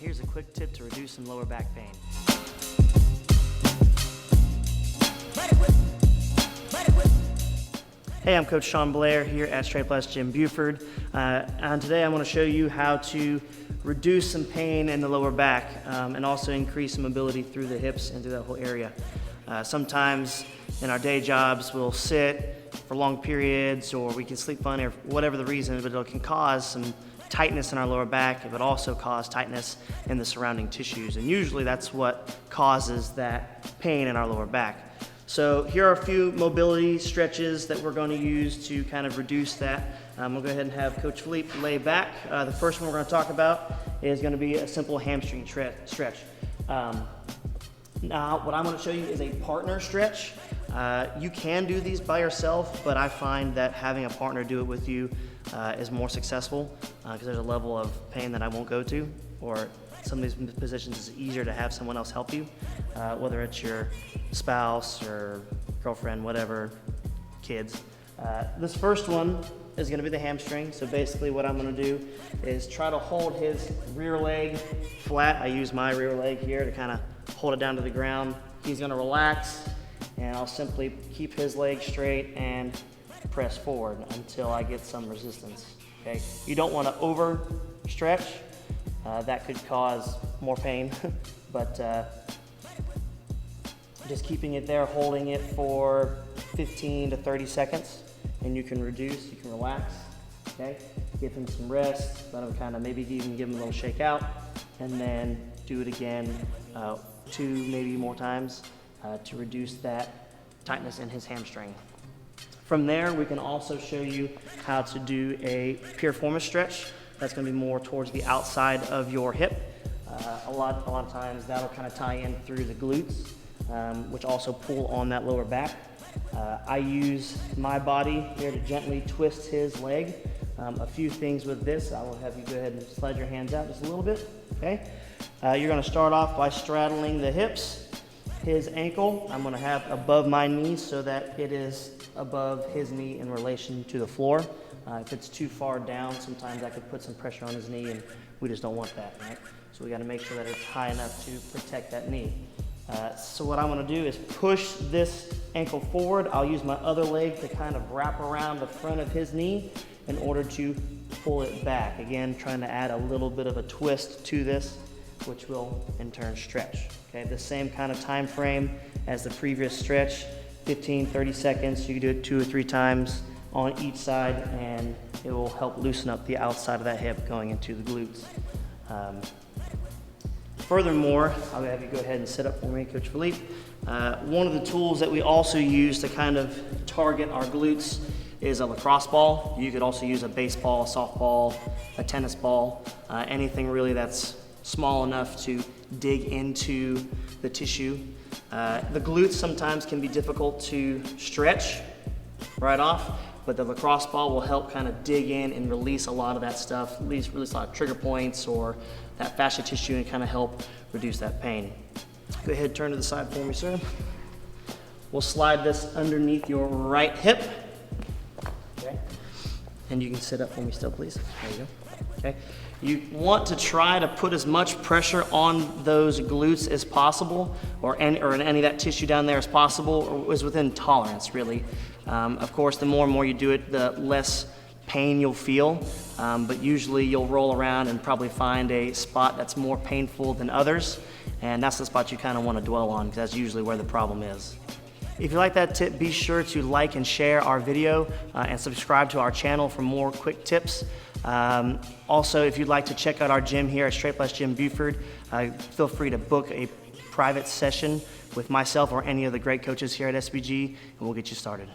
Here's a quick tip to reduce some lower back pain. Hey, I'm Coach Blair here at Straight Plus Gym Buford, and today I'm going to show you how to reduce some pain in the lower back and also increase some mobility through the hips and through that whole area. Sometimes in our day jobs we'll sit for long periods, or we can sleep funny, or whatever the reason, but it can cause some tightness in our lower back. It would also cause tightness in the surrounding tissues, and usually that's what causes that pain in our lower back. So here are a few mobility stretches that we're going to use to kind of reduce that. We'll go ahead and have Coach Philippe lay back. The first one we're going to talk about is going to be a simple hamstring stretch. Now what I'm going to show you is a partner stretch. You can do these by yourself, but I find that having a partner do it with you is more successful because there's a level of pain that I won't go to, or some of these positions it's easier to have someone else help you, whether it's your spouse or girlfriend, whatever, kids. This first one is going to be the hamstring. So basically what I'm going to do is try to hold his rear leg flat. I use my rear leg here to kind of hold it down to the ground. He's going to relax, and I'll simply keep his leg straight and press forward until I get some resistance. Okay, you don't want to overstretch. That could cause more pain, but just keeping it there, holding it for 15 to 30 seconds, and you can reduce, you can relax, okay? Give him some rest, let him kind of maybe even give him a little shake out, and then do it again 2, maybe more times to reduce that tightness in his hamstring. From there, we can also show you how to do a piriformis stretch. That's going to be more towards the outside of your hip. A lot of times that'll kind of tie in through the glutes, which also pull on that lower back. I use my body here to gently twist his leg. A few things with this, I will have you go ahead and slide your hands out just a little bit, okay? You're going to start off by straddling the hips. His ankle, I'm going to have above my knee so that it is above his knee in relation to the floor. If it's too far down, sometimes I could put some pressure on his knee, and we just don't want that, right? So we got to make sure that it's high enough to protect that knee. So what I'm going to do is push this ankle forward. I'll use my other leg to kind of wrap around the front of his knee in order to pull it back. Again, trying to add a little bit of a twist to this, which will in turn stretch. Okay, the same kind of time frame as the previous stretch, 15, 30 seconds. You can do it 2 or 3 times on each side, and it will help loosen up the outside of that hip going into the glutes. Furthermore, I'll have you go ahead and sit up for me, Coach Philippe. One of the tools that we also use to kind of target our glutes is a lacrosse ball. You could also use a baseball, a softball, a tennis ball, anything really that's small enough to dig into the tissue. The glutes sometimes can be difficult to stretch right off, but the lacrosse ball will help kind of dig in and release a lot of that stuff, release a lot of trigger points or that fascia tissue, and kind of help reduce that pain. Go ahead, turn to the side for me, sir. We'll slide this underneath your right hip. Okay. And you can sit up for me still, please. There you go. Okay. You want to try to put as much pressure on those glutes as possible, or in any of that tissue down there as possible, or is within tolerance, really. Of course, the more and more you do it, the less pain you'll feel, but usually you'll roll around and probably find a spot that's more painful than others, and that's the spot you kind of want to dwell on, because that's usually where the problem is. If you like that tip, be sure to like and share our video and subscribe to our channel for more quick tips. Also, if you'd like to check out our gym here at Straight Plus Gym Buford, feel free to book a private session with myself or any of the great coaches here at SBG, and we'll get you started.